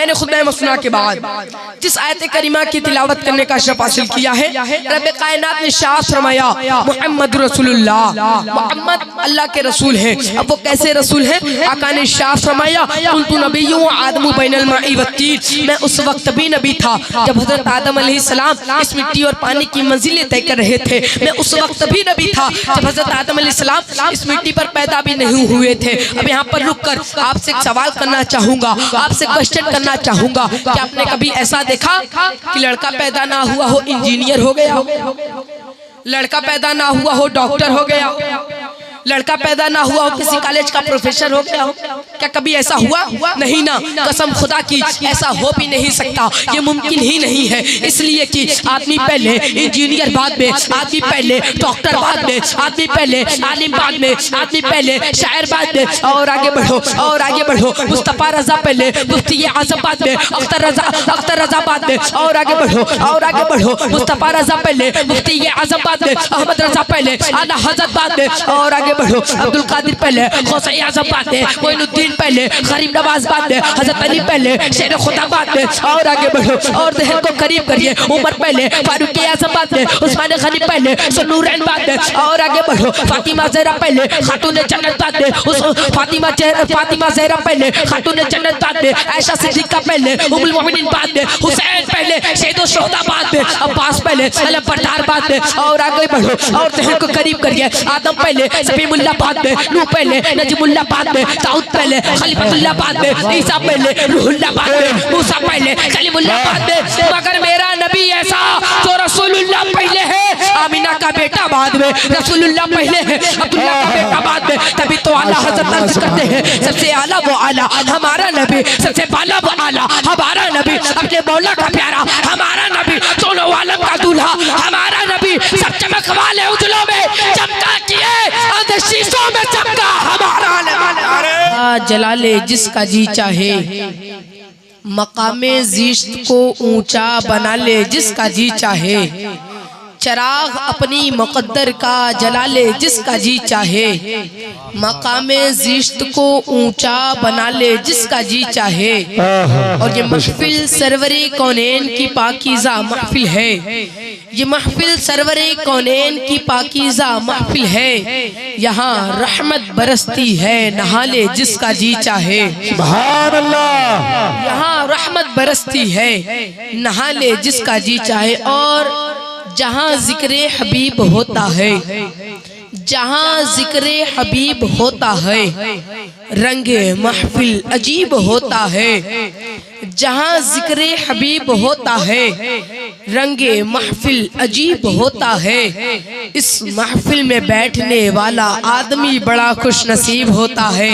मैंने खुतबा मसनूआ के बाद जिस आयत करीमा की तिलावत करने का शरफ हासिल किया है, रब कायनात ने शाह फरमाया मोहम्मद रसूलुल्लाह, मोहम्मद अल्लाह के रसूल हैं। अब वो कैसे रसूल हैं? आका ने शाह फरमाया कुन्तु नबिय्युन व आदमु बैनल माई वत्तीन, मैं उस वक्त भी नबी था जब हजरत आदम अलैहिस्सलाम इस मिट्टी और पानी की मंजिलें तय कर रहे थे। मैं उस वक्त भी नबी था जब हजरत आदम अलैहिस्सलाम इस मिट्टी पर पैदा भी नहीं हुए थे। अब यहाँ पर रुककर आपसे एक सवाल करना चाहूंगा, आपसे क्वेश्चन करना चाहूंगा कि आपने कभी ऐसा देखा कि लड़का पैदा ना हुआ हो इंजीनियर हो गया, लड़का पैदा ना हुआ हो डॉक्टर हो गया, लड़का पैदा ना हुआ हो किसी कॉलेज का प्रोफेसर हो गया हो? क्या कभी ऐसा हुआ? नहीं ना, कसम खुदा की ऐसा हो भी नहीं सकता, ये मुमकिन ही नहीं है। इसलिए कि आदमी पहले इंजीनियर, बाद में आदमी पहले डॉक्टर, बाद में आदमी पहले आलिम, बाद में आदमी पहले शायर, बाद में और आगे बढ़ो और आगे बढ़ो, मुस्तफा रजा पहले, मुफ्ती आजम बाद में, अख्तर रजा बाद में और आगे बढ़ो और आगे बढ़ो, मुस्तफा रजा पहले, मुफ्ती आजम बाद में, अहमद रजा पहले, आला हजरत बाद में और आगे बढ़ो, अब्दुल कादिर पहले, गौसे आजम बाद में, मोइनुद्दीन पहले, गरीब नवाज बाद में, हजरत अली पहले, शेर खुदा बाद में और आगे बढ़ो और जहन को करीब करिए, उमर पहले, फारूक आजम बाद में, उस्मान गनी पहले, सुनूरैन बाद में और आगे बढ़ो, फातिमा ज़हरा पहले, खातून जन्नत बाद में, उस फातिमा ज़हरा पहले, खातून जन्नत बाद में, आयशा सिद्दीक़ा पहले, उम्मुल मोमिनीन बाद में, हुसैन पहले, शहीद शुहदा बाद में, अब्बास पहले, अलम बरदार बाद में और आगे बढ़ो और जहन को करीब करिए, आदम पहले, सफीमुल्लाह बाद में, नूह पहले, नजीमुल्लाह बाद में, दाऊद पहले, खलीफतुल्लाह बाद में, ईसा पहले, रूहुल्लाह बाद में, मूसा पहले, कलीमुल्लाह बाद में, मगर मेरा नबी ऐसा जो रसूलुल्लाह पहले है, आमिना का बेटा बाद में, रसूलुल्लाह पहले है, अब्दुल्लाह का बेटा बाद में। तभी तो आला हज़रत अर्ज़ करते हैं सबसे आला वो आला हमारा नबी, सबसे बाला वो आला हमारा नबी, अपने मौला का प्यारा हमारा नबी, दोनों आलम का दूल्हा हमारा नबी, सब चमक वाले उजलों में चमका किए, शीशों में चमका हमारा नबी। जलाले जिसका जी चाहे, मकामे ज़िश्त को ऊंचा बना ले जिसका जी चाहे, चराग अपनी मुक़द्दर का जला ले जिसका जी चाहे, मकामे ज़िश्त को ऊंचा बना ले जिसका जी चाहे। और ये महफिल सरवरे कौनैन की पाकीज़ा महफिल है, ये महफिल सरवरे कौनैन की पाकीज़ा महफिल है, यहाँ रहमत बरसती है नहा ले जिसका जी चाहे। सुभान अल्लाह। यहाँ रहमत बरसती है नहा ले जिसका जी चाहे। और जहाँ ज़िक्रे हबीब होता है, जहाँ ज़िक्रे हबीब होता है, रंगे महफिल अजीब होता है। जहाँ ज़िक्रे हबीब होता है, रंगे महफिल अजीब होता है। इस महफिल में बैठने वाला आदमी बड़ा खुश नसीब होता है,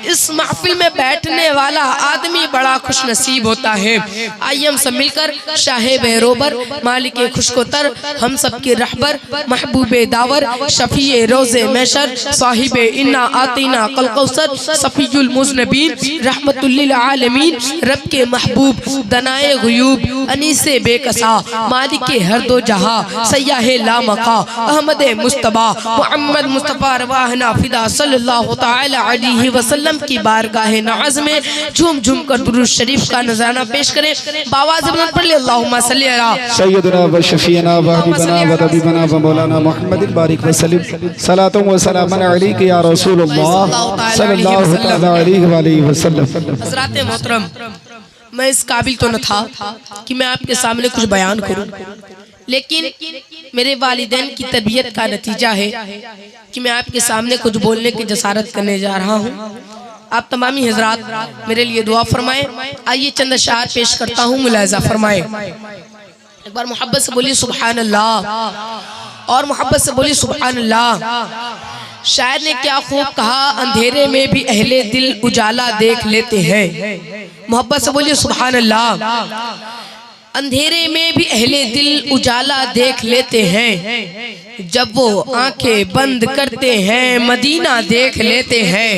इस महफिल में बैठने वाला आदमी बड़ा खुश नसीब होता है। आइए हम सब मिलकर शाहे बहरोबर, मालिक खुशकोतर, हम सब के रहबर, महबूबे दावर, शफीए रोज़े महशर, साहिबे इन्ना आतीना कल कौसर, सफीयुल मुज़नबीन, रहमतुल लिल आलमीन, रब के महबूब, दनाए गुयूब, अनीसे बेकसा, मालिक हर दो जहां, सयाहे लामका, अहमद मुस्तबा, मोहम्मद मुस्तफ़ा रवाहना फिदा सल्लल्लाहु तआला अलैहि वसल्लम की बारगाह नाज़ में झूम झूम कर दुरूद शरीफ का नज़राना पेश करें। बावाज़ बुलंद पढ़ ले अल्लाहुम्मा सल्ली अला सय्यदना व शफीना व हबीबना व तबीबना व मौलाना मुहम्मद बारिक व सल्लम, सलातु व सलाम अलैका या रसूलुल्लाह सल्लल्लाहु तआला अलैहि वसल्लम। हज़रात मोहतरम, मैं इस काबिल तो न था कि मैं आपके सामने कुछ बयान करूं, लेकिन मेरे वालिदैन की तरबियत का नतीजा है कि मैं आपके सामने कुछ बोलने की जसारत करने जा रहा हूँ। आप तमामी हजरात मेरे लिए दुआ फरमाएं। आइए चंद अशआर पेश करता हूँ, मुलाहिज़ा फरमाएं। एक बार मोहब्बत से बोलिए सुभान अल्लाह, और मोहब्बत से बोलिए सुभान अल्लाह। शायर ने क्या खूब कहा, अंधेरे में भी अहले दिल उजाला देख लेते हैं। मोहब्बत से बोलिए सुभान अल्लाह। अंधेरे में भी अहले दिल उजाला देख लेते हैं, जब वो आंखें बंद करते हैं मदीना देख लेते हैं।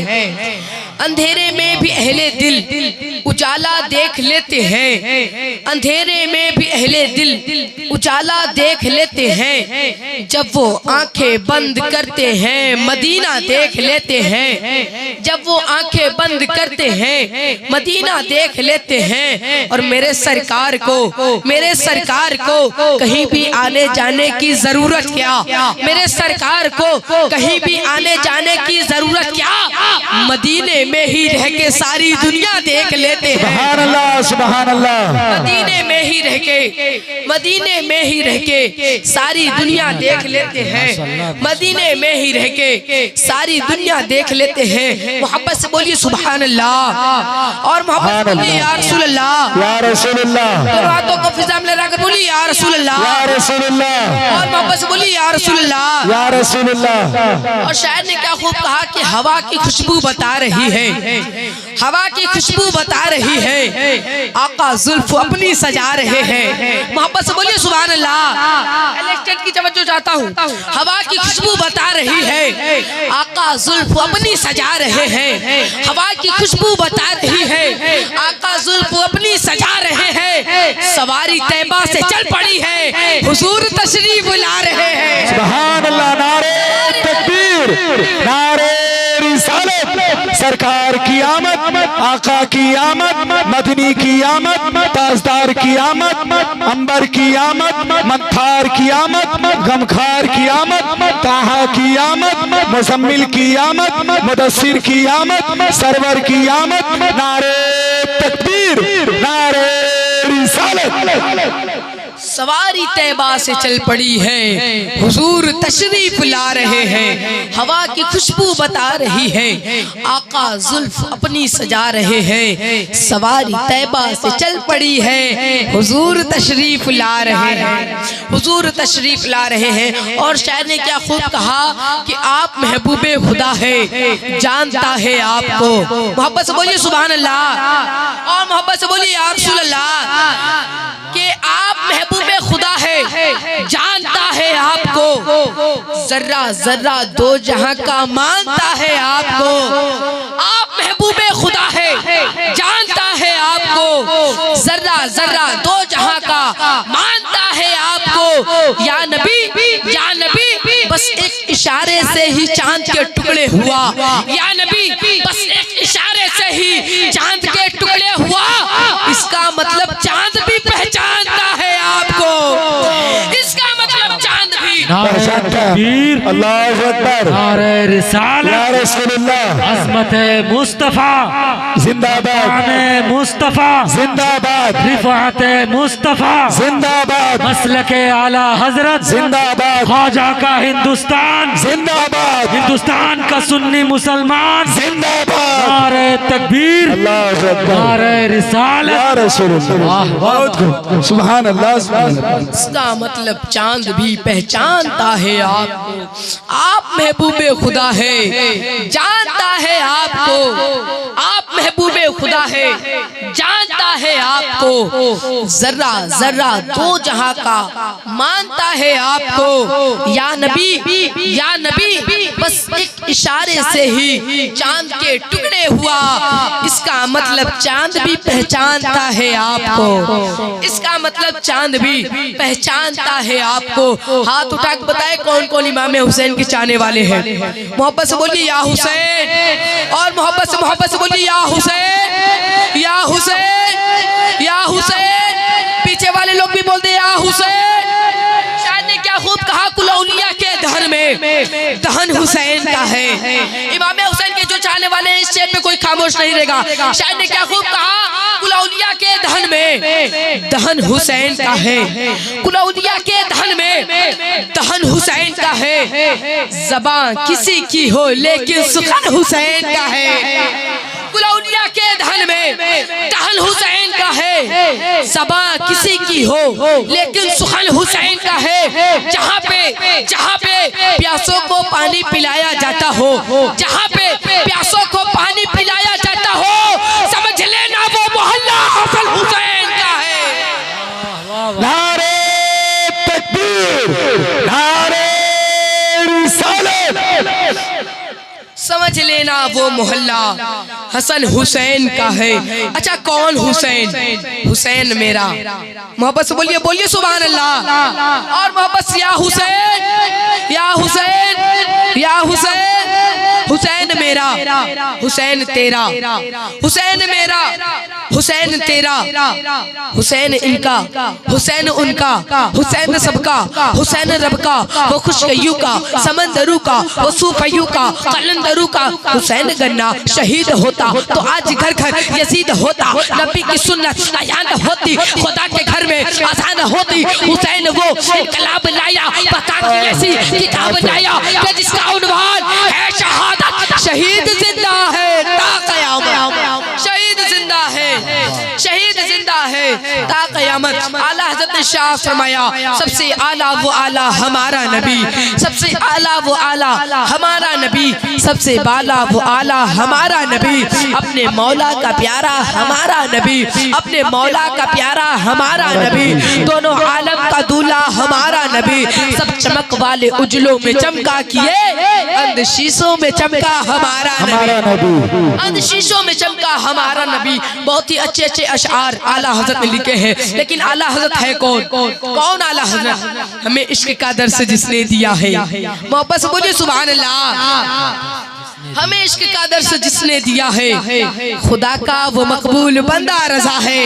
अंधेरे में भी अहले दिल उजाला देख लेते हैं, अंधेरे में भी अहले दिल उजाला देख लेते हैं, जब वो आंखें बंद करते हैं मदीना देख लेते हैं। जब वो आंखें बंद करते हैं मदीना देख लेते हैं और मेरे सरकार को कहीं भी आने जाने की जरूरत क्या, मेरे सरकार को कहीं भी आने जाने की जरूरत क्या, मदीने में ही रह के सारी दुनिया देख लेते हैं। सुभान अल्लाह, सुभान अल्लाह। मदीने में ही रह के सारी दुनिया देख लेते हैं, मदीने में ही रह के सारी दुनिया देख लेते हैं। मोहब्बत से बोलिए सुभान अल्लाह और मोहब्बत से बोलिए या रसूल अल्लाह, या रसूल अल्लाह। दोनों हाथों को फिजा में लगा कर बोलिए या रसूल अल्लाह, या रसूल अल्लाह। और मोहब्बत से बोलिए या रसूल अल्लाह, या रसूल अल्लाह। और शायर ने क्या खूब कहा कि हवा की खुशबू बता रही है, हवा की खुशबू बता रही है, आका जुल्फ अपनी सजा रहे हैं। मोहब्बत से बोलिए सुभान अल्लाह। इलेक्टेड की तवज्जो चाहता हूँ। हवा की खुशबू बता रही है, आका जुल्फ अपनी सजा रहे हैं, हवा की खुशबू बता रही है, आका जुल्फ अपनी सजा रहे हैं। सवारी तैबा से चल पड़ी है, हुजूर तशरीफ ला रहे हैं। सुभान अल्लाह। नारे तकबीर, नारे रिसालत, सरकार की आमद, आका की आमद, मदनी की आमद, ताजदार की आमद, अंबर की आमद, मंथार की आमद, गमखार की आमद, ताहा की आमद, मुजम्मिल की आमद, मुदस्सिर की आमद, सरवर की आमद। नारे तकबीर, नारे रिसालत। सवारी तैबा से चल पड़ी है, हुजूर तशरीफ ला रहे हैं, हवा की खुशबू बता रही है, आका जुल्फ अपनी सजा रहे हैं। सवारी तैबा से चल पड़ी है, हुजूर तशरीफ ला रहे हैं, हुजूर तशरीफ ला रहे हैं। और शायर ने क्या खूब कहा कि आप महबूबे खुदा है, जानता है आपको। मोहब्बत से बोलिए सुभान अल्लाह और मोहब्बत से बोलिए या रसूल अल्लाह कि आप महबूबे खुदा है, जानता है आपको, जर्रा जर्रा दो जहां का मानता है आपको। आप महबूबे खुदा है, जानता है आपको, जर्रा जर्रा दो जहां का मानता है आपको। या नबी बस एक इशारे से ही चांद के टुकड़े हुआ, या नबी बस एक इशारे से ही चांद के टुकड़े हुआ। इसका मतलब चांद भी पहचानता है आपको, इसका मतलब चांद भी पहचानता है। अल्लाहु अकबर, नारे रिसालत, या रसूलुल्लाह, अज़मत मुस्तफा जिंदाबाद, मुस्तफा जिंदाबाद, रिफात मुस्तफा जिंदाबाद, मसलके आला हजरत जिंदाबाद, ख्वाजा का हिंदुस्तान जिंदाबाद, हिंदुस्तान का सुन्नी मुसलमान जिंदाबाद। नारे तकबीर, अल्लाहु अकबर, नारे रिसालत, या रसूलुल्लाह। बहुत खूब, सुभान अल्लाह, सुभान अल्लाह। इसका मतलब चांद भी पहचानता है आपको। आप महबूबे खुदा है, जानता है आपको। आप महबूबे खुदा है, जानता है आपको। जर्रा जर्रा दो जहां का मानता है आपको। या नबी बस एक इशारे से ही चांद के टुकड़े हुआ। इसका मतलब चांद भी पहचानता है आपको, इसका मतलब चांद भी पहचानता है आपको। हाथ उठा के बताए कौन कौन इमाम हुसैन के चाहने वाले हैं। मोहब्बत से बोलिए या हुसैन और मोहब्बत से बोलिए या हुसैन, या हुसैन, या हुसैन। पीछे वाले लोग भी बोलते या हुसैन। शायद ने क्या खूब कहा, कुल औलिया के दहन में दहन हुसैन का है। इमाम हुसैन के जो चाहने वाले हैं इस शेर पे कोई खामोश नहीं रहेगा। शायद ने क्या खूब कहा, कुल औलिया के दहन में दहन हुसैन का है, कुल औलिया के दहन में दहन हुसैन का है। ज़बान किसी की हो लेकिन सुखन हुसैन का है। कुल औलिया के दहन में दहन हुसैन का है। ज़बान किसी की हो लेकिन सुखन हुसैन का है। जहाँ पे प्यासों को पानी पिलाया जाता हो, जहाँ पे प्यासों को पानी पिलाया जाता हो, समझ लेना वो मोहल्ला हसन हुसैन का है। नारे तकबीर, नारे रिसालत। समझ समझ लेना वो मोहल्ला हसन हुसैन का है। अच्छा कौन हुसैन? हुसैन मेरा। मोहब्बत से बोलिए, बोलिए सुभान अल्लाह। और मोहब्बत से या हुसैन, या हुसैन, या हुसैन। हुसैन मेरा, हुसैन तेरा, हुसैन मेरा, हुसैन तेरा, हुसैन इनका, हुसैन उनका, हुसैन सबका, हुसैन रब का, वो खुशगयू का, समंदरू का, वो सूफयू का, कलंदरू का। हुसैन गन्ना शहीद होता तो आज घर घर यजीद होता। नबी की सुन्नत आयान होती, खुदा के घर में आसान होती। हुसैन वो इनकलाब लाया, बता की ऐसी किताब लाया कि जिसका उन्वान है शहादत। शहीद जिंदा है ता क़यामत, शहीद जिंदा है, शहीद जिंदा है ता क़यामत। आला हज़रत ने शाह फरमाया सबसे आला वो आला हमारा नबी, सबसे आला वो आला हमारा नबी, सबसे बाला वो आला हमारा नबी। अपने मौला का प्यारा हमारा नबी, अपने मौला का प्यारा हमारा नबी। दोनों आलम का दूल्हा हमारा नबी। सब चमक वाले उजलों में चमका किए, अंधशीशों में चमका हमारा नबी, अंधशीशों में चमका हमारा नबी। बहुत ही अच्छे अच्छे अशआर आला हज़रत ने लिखे हैं। लेकिन आला हज़रत है कौन? कौन आला हज़रत? हमें इश्क का दर्स जिसने दिया है। मोहब्बत से बोलिए सुभान अल्लाह। हमें इश्क का दर्स जिसने दिया है, खुदा का वो मकबूल बंदा रजा है।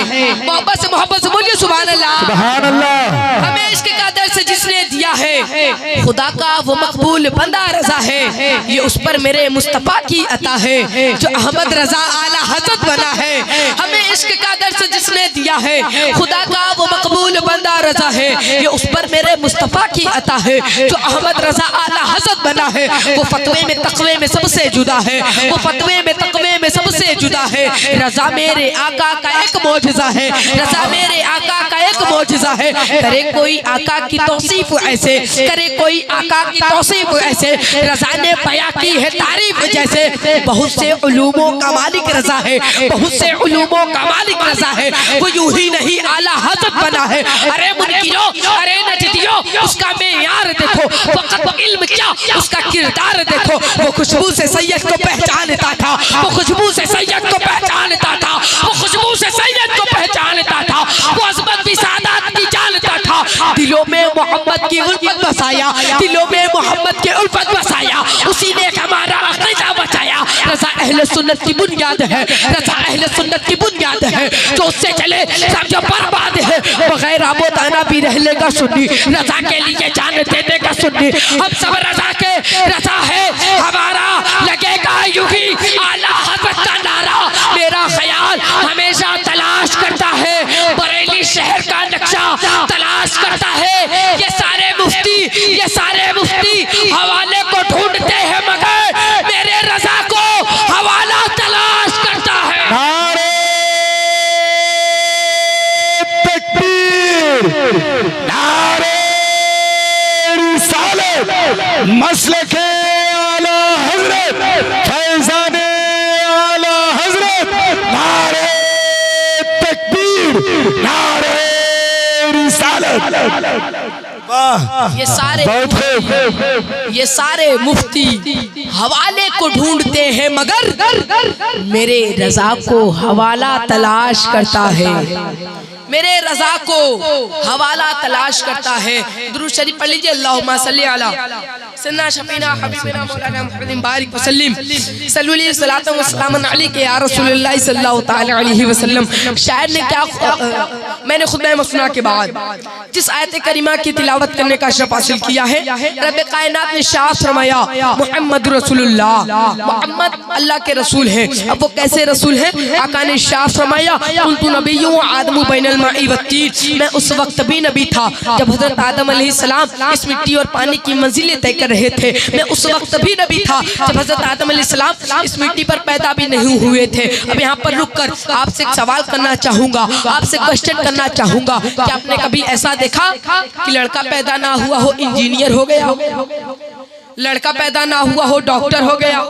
मोहब्बत से बोलिए सुभान अल्लाह, सुभान अल्लाह। हमें इश्क का दर्स जिसने दिया है, खुदा का वो मकबूल बंदा रजा है। ये उस पर मेरे मुस्तफा की अता है जो अहमद रजा आला हज़रत बना है। हमें इश्क का दर्स जिसने दिया है, खुदा का वो मकबूल बंदा रजा है। ये उस पर मेरे मुस्तफा की अता है जो अहमद रजा आला हज़रत बना है। वो फतवे में तकवे में सबसे जुदा है, वो फतवे में तकवे में सबसे जुदा है। रजा मेरे आका का एक मौजज़ा है, रजा मेरे आका का एक मौजज़ा है। करे कोई आका की तौसीफ ऐसे, करे कोई आका की तौसीफ ऐसे, रजा ने बयां की है तारीफ जैसे। बहुत से उलूमों का मालिक रजा है, बहुत से उलूमों का मालिक रजा है। वो यूं ही नहीं आला हज़रत बना है। अरे मुनकिरो, अरे नजदियो, उसका मेयार देखो, फकत इल्म क्या उसका किरदार देखो। वो खुशबू से सैयद को पहचानता था, वो खुशबू से सैयद को पहचानता था, वो खुशबू से सैयद को पहचानता था। वो अज़मत भी सादात की जानता था। दिलों में मोहम्मद की उल्फत बसाया, दिलों में मोहम्मद की उल्फत बसाया। उसी ने हमारा अक़ीदा बचाया। रज़ा अहले सुन्नत की बुनियाद है, रज़ा अहले सुन्नत की बुनियाद है। जो उससे चले सब जो बर्बाद है। बगैर आबो ताना भी रह लेगा सुन्नी, रज़ा के लिए जान दे देगा सुन्नी। हम सब रज़ा के रज़ा है हमारा, लगेगा युगी आला हज़रत का नारा। मेरा ख्याल हमेशा तलाश करता है, बरेली शहर का नक्शा तलाश करता है। ये सारे मुफ्ती, ये सारे मुफ्ती हवाले को ढूंढते हैं मगर मेरे रज़ा को हवाला तलाश करता है। नारे तकबीर, नारे रिसालत, मसलके आला हज़रत, फैज़ाने आला हज़रत। नारे तकबीर, नारे रिसालत। ये सारे मुफ्ती हवाले को ढूंढते हैं मगर मेरे रज़ा को हवाला तलाश करता है, मेरे रज़ा को हवाला तलाश करता है। दुरूद शरीफ पढ़ लीजिए। अल्लाहुम्मा सल्ली अला सन्ना शफीना हबीबना मौलाना मुहम्मद बारिक वसल्लम सल्लल्लाहु अलैहि व सल्लम अलैहि या रसूलुल्लाह सल्लल्लाहु तआला अलैहि वसल्लम। शायर ने क्या, मैंने खुतबा मसनूआ के बाद जिस आयत करीमा की तिलावत करने का शरफ हासिल किया है, रब कायनात ने शाह फरमाया मुहम्मद रसूलुल्लाह, मुहम्मद अल्लाह के रसूल है। अब वो कैसे रसूल है? आका ने शाह फरमाया कुन्तु नबिय्युन व आदमु बैनल माई वत्तीन। मैं उस वक्त भी नबी था जब हजरत आदम अलैहिस्सलाम इस मिट्टी और पानी की मंजिलें तय कर रहे थे। मैं उस वक्त भी नबी था जब हजरत आदम अलैहिस्सलाम इस मिट्टी पर पैदा भी नहीं हुए थे। अब यहाँ पर रुककर आपसे एक सवाल करना चाहूंगा, आपसे क्वेश्चन करना चाहूंगा कि आपने कभी ऐसा देखा कि लड़का पैदा ना हुआ हो इंजीनियर हो गया, लड़का पैदा ना हुआ हो डॉक्टर हो गया,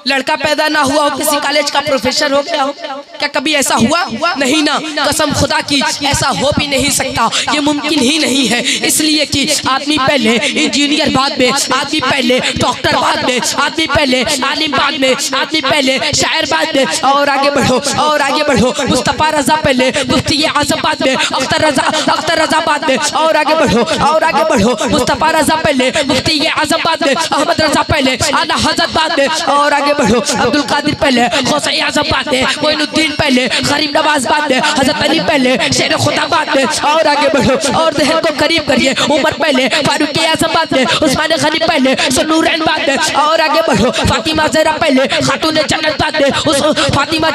लड़का पैदा ना हुआ हो, किसी कॉलेज का प्रोफेसर हो गया हो? क्या कभी ऐसा हुआ? नहीं ना, कसम खुदा की ऐसा हो भी नहीं सकता, ये मुमकिन ही नहीं है। इसलिए कि आदमी पहले इंजीनियर, बाद में आदमी पहले डॉक्टर, बाद में आदमी पहले आलिम, बाद में आदमी पहले शायर, बाद में और आगे बढ़ो और आगे बढ़ो। मुस्तफा रजा पहले, मुफ्ती आजम बाद में, अख्तर रजा बाद में और आगे बढ़ो और आगे बढ़ो। मुस्तफा रजा पहले, मुफ्ती आजम बाद में, अहमद रजा पहले, आला हजरत बाद में और आगे बढ़ो। अब्दुल कादिर पहले, गौसे आजम बाद में, मोइनुद्दीन पहले, गरीब नवाज बाद में, हजरत अली पहले, शेर खुदा बाद में और आगे बढ़ो। और जहन को करीब करिए, उमर पहले, फारूक आजम बाद में, उस्मान गनी पहले, सुनूरैन बाद में और आगे बढ़ो। फातिमा ज़हरा पहले, खातून जन्नत बाद में, उस फातिमा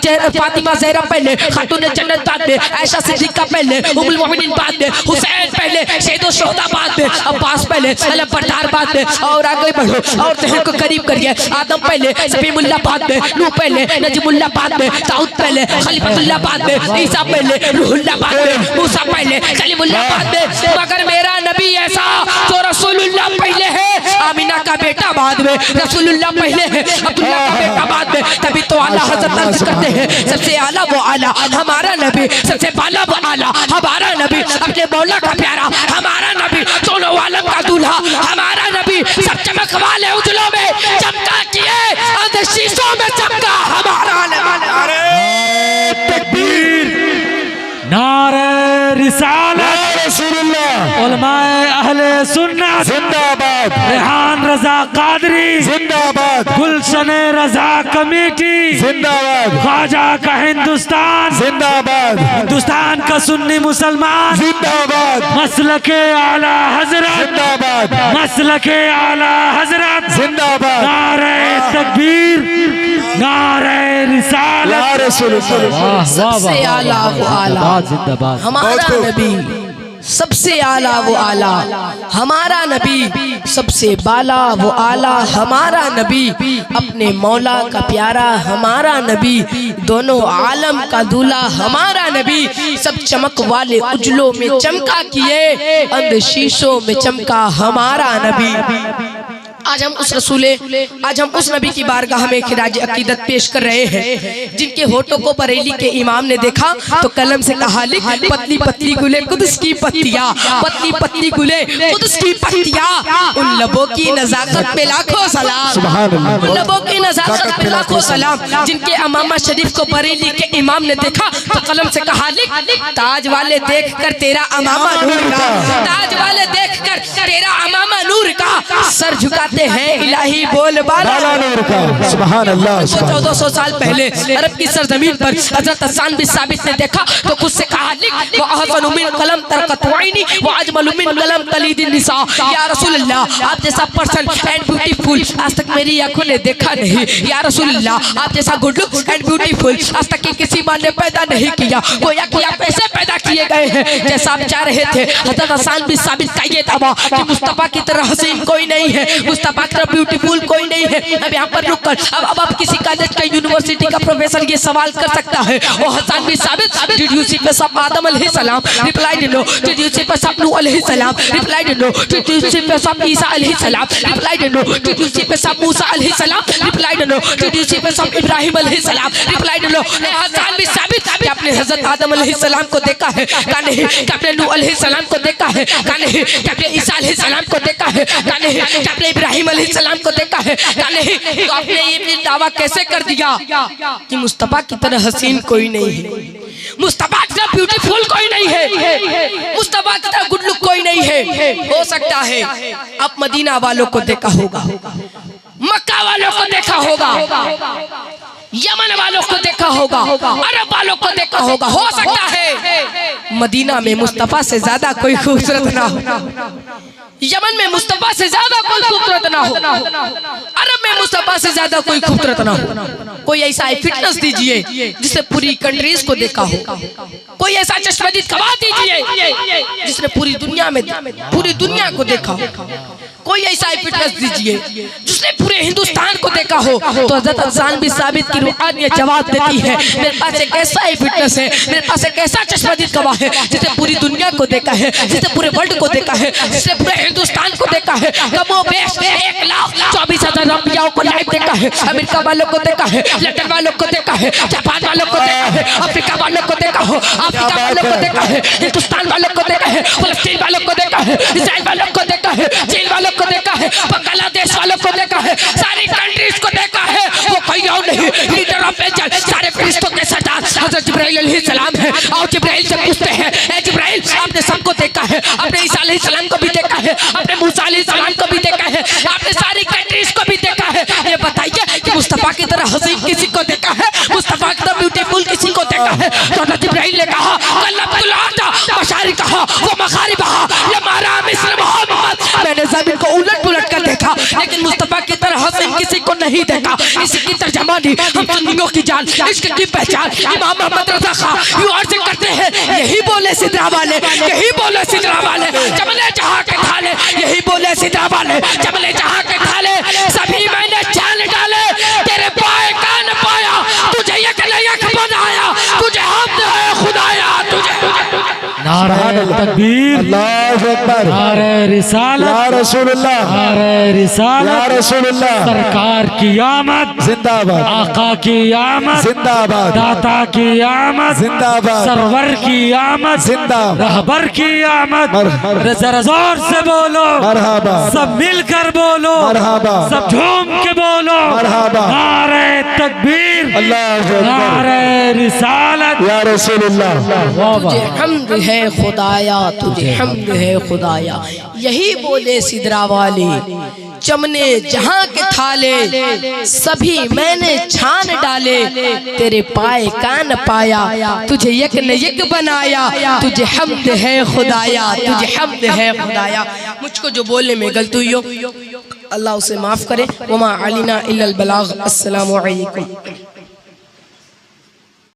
ज़हरा पहले, खातून जन्नत बाद में, आयशा सिद्दीक़ा पहले, उम्मुल मोमिनीन बाद में, हुसैन पहले, शहीदो शुहदा बाद में, अब्बास पहले, अलबरदार बाद में और आगे बढ़ो। और जहन को करीब करिए, आदम पहले, सफीमुल्लाह बाद में, नूह पहले, नजमुल्लाह बाद में, दाऊद पहले, खलीफतुल्लाह बाद में, ईसा पहले, रूहुल्लाह बाद में, मूसा पहले, कलीमुल्लाह बाद में। मगर मेरा नबी ऐसा जो रसूलुल्लाह पहले है, आमिना का बेटा बाद में, रसूलुल्लाह पहले है, अब्दुल्लाह का बेटा बाद में। तभी तो आला हज़रत अर्ज़ करते हैं, सबसे आला वो आला हमारा नबी, सबसे बाला वो आला हमारा नबी, अपने मौला का प्यारा हमारा नबी, दोनों आलम का दूल्हा हमारा नबी, सब चमक वाले उजलों में चमका किए, अंध शीशों में चमका हमारा नबी। तकबीर, नारे रिसालत, रसूलुल्लाह, उलमाए अहले सुन्नत जिंदाबाद, रेहान रजा कादरी जिंदाबाद, गुलशन रजा कमेटी जिंदाबाद, ख्वाजा का हिंदुस्तान, जिंदाबाद, हिंदुस्तान का सुन्नी मुसलमान, जिंदाबाद, मसलके आला हजरत, जिंदाबाद, मसलके आला हजरत, जिंदाबाद, नारे तकबीर, नारे रिसालत, या रसूलुल्लाह, सबसे आला वो आला जिंदाबाद, हमारा नबी, सबसे आला वो आला हमारा नबी, सबसे बाला वो आला हमारा नबी, अपने मौला का प्यारा हमारा नबी, दोनों आलम का दूल्हा हमारा नबी, सब चमक वाले उजलों में चमका किए, अंध शीशों में चमका हमारा नबी। आज हम उस नबी की बारगाह में खिराज अकीदत पेश कर रहे हैं, जिनके होठों को बरेली के इमाम ने देखा तो कलम से कहा लिख, पतली पतली गुले कुद्स की पत्तियां, पतली पतली गुले कुद्स की पत्तियां, उन लबों की नजाकत पे लाखों सलाम, उन लबों की नजाकत पे लाखों सलाम। जिनके अमामा शरीफ को बरेली के इमाम ने देखा तो कलम से कहा लिख, ताज वाले देख कर तेरा अमामा नूर का, ताज वाले देख कर तेरा अमामा नूर का, सर झुका हैं इलाही बोल बाला नूर का। सुभान अल्लाह। 1400 साल पहले अरब की सरजमीन पर हजरत हसन बिन साबित ने देखा तो खुद से कहा लिख, वो अहसनु मिन कलम तरकत वाइनी व अजमलु मिन कलम तलीदिन निसा, या रसूल अल्लाह आप जैसा पर्सन एंड ब्यूटीफुल आज तक मेरी आंखों ने देखा नहीं, या रसूल अल्लाह आप जैसा गुड लुक एंड ब्यूटीफुल आज तक की किसी माँ ने पैदा नहीं किया, गोया कि आप ऐसे पैदा किए गए हैं जैसा आप चाह रहे थे। हजरत हसन बिन साबित का ये दावा कि मुस्तफा की तरह हसीन कोई नहीं है, मुस्तफा की तरह ब्यूटीफुल कोई नहीं है। अब यहाँ पर रुक कर अब आप किसी कॉलेज का यूनिवर्सिटी का प्रोफेसर ये सवाल कर सकता है, वो हसन बिन साबित डिड यू सी पेशाब आदम अलैहिस्सलाम, replied no. Did you see पेशाब नूह अलैहिस्सलाम, replied no. Did you see पेशाब ईसा अलैहिस्सलाम, replied no. Did you see पेशाब मूसा अलैहिस्सलाम, replied no. Did you see पेशाब इब्राहिम अलैहिस्सलाम, रिप्लाइड नो। हसन बिन साबित कि आपने हजरत आदम अलैहिस्सलाम को देखा है का नहीं, कि आपने नूह अलैहिस्सलाम को देखा है का नहीं, कि आपने ईसा अलैहिस्सलाम को देखा है का नहीं, कि आपने इब्राहिम अलैहिस्सलाम को देखा है का नहीं, तो आपने ये भी दावा कैसे कर दिया कि मुस्तफा की तरह हसीन कोई नहीं है, मुस्तफा की तरह ब्यूटीफुल कोई नहीं है, मुस्तफा की तरह गुड लुक कोई नहीं है। हो सकता है आप मदीना वालों को देखा होगा, मक्का वालों को देखा होगा, यमन वालों को देखा होगा, अरब वालों को देखा होगा। हो सकता है मदीना में मुस्तफा से ज्यादा कोई खूबसूरत ना हो, यमन में मुस्तफा से ज्यादा कोई खूबसूरत ना हो, अरब में मुस्तफा से ज्यादा कोई खूबसूरत ना हो। कोई ऐसा फिटनेस दीजिए जिसने पूरी कंट्रीज को देखा हो, कोई ऐसा चश्मदीद कमा दीजिए जिसने पूरी दुनिया को देखा हो, कोई ऐसा फिटनेस दीजिए जिसने पूरे हिंदुस्तान को देखा हो। तो हज़रत हसन बिन साबित की रूहान ये जवाब देती है, मेरे पास एक ऐसा ही फिटनेस है, मेरे पास एक ऐसा चश्मदीद गवाह है जिसने पूरी दुनिया को देखा है, जिसने पूरे वर्ल्ड को देखा है, जिसने पूरे हिंदुस्तान को देखा है। कमो बेश 1,24,000 अंबियाओं को लाइव देखा है, अमेरिका वालों को देखा है, लंदन वालों को देखा है, जापान वालों को देखा है, अफ्रीका वालों को देखा हो, अफ्रीका वालों को देखा है, हिंदुस्तान वालों को देखा है, फलस्तीन वालों को देखा है, इजराइल वालों को देखा है, चीन वालों को देखा है, बांग्लादेश वालों को देखा है, सारी कंट्रीज को देखा है। वो कोई और नहीं, लीडर ऑफ एंजल, सारे फरिश्तों के सरदार हज़रत जिब्राइल अलैहिस्सलाम है। और जिब्राइल से पूछते हैं, ए जिब्राइल, आपने सबको देखा है, आपने ईसा अलैहिस्सलाम को भी देखा है, आपने मूसा अलैहिस्सलाम को भी देखा है, आपने सारी कंट्रीज को भी देखा है, ये बताइए कि मुस्तफा की तरह हसीन किसी को देखा है, मुस्तफा की तरह ब्यूटीफुल किसी को देखा है? तो हज़रत जिब्राइल ने कहा, कल्लबतुल अर्द मशारिकहा व मगारिबहा लमा रा मिस्ल मोहम्मद, मैंने जमीन को उलट पुलट कर देखा लेकिन मुस्तफा की तरह हसीन किसी को नहीं देखा। इसकी तर्जमानी हम सुन्नियों की जान, इश्क की पहचान इमाम मोहम्मद रज़ा खां यूं अर्ज़ करते हैं, यही बोले सिदरा वाले, यही बोले सिदरा वाले, जमले जहां के थाले, यही बोले सिदरा वाले, जमले जहां के थाले, सभी मैंने जान डाले, तेरे पाए का न पाया, तुझे एक लायक बनाया, तुझे हमद है खुदाया, तुझे नारे तकबीर, अल्लाहु अकबर, नारे रिसालत, या रसूलुल्लाह, नारे या रिसालत, रसूलुल्लाह, सरकार की आमद, जिंदाबाद, आका की आमद, जिंदाबाद, दाता की आमद, जिंदाबाद, सरवर की आमद, जिंदाबाद, रहबर की आमद। जरा जोर से बोलो, मरहबा, सब मिलकर बोलो, मरहबा, सब झूम के बोलो, मरहबा, नारे तकबीर, अल्लाहु अकबर, नारे रिसालत, या रसूलुल्लाह। तुझे हम्द है खुदाया, तुझे हम्द है खुदाया, यही बोले सिदरा वाले, चमने जहां के थाले, सभी मैंने छान डाले, तेरे पाए कान पाया, तुझे यक न यक बनाया, तुझे हम्द है खुदाया, तुझे हम्द है खुदाया। मुझको जो बोलने में गलती हुई हो अल्लाह उसे माफ करे। वमा अलीना इल्लल बलाग। अस्सलामु अलैकुम।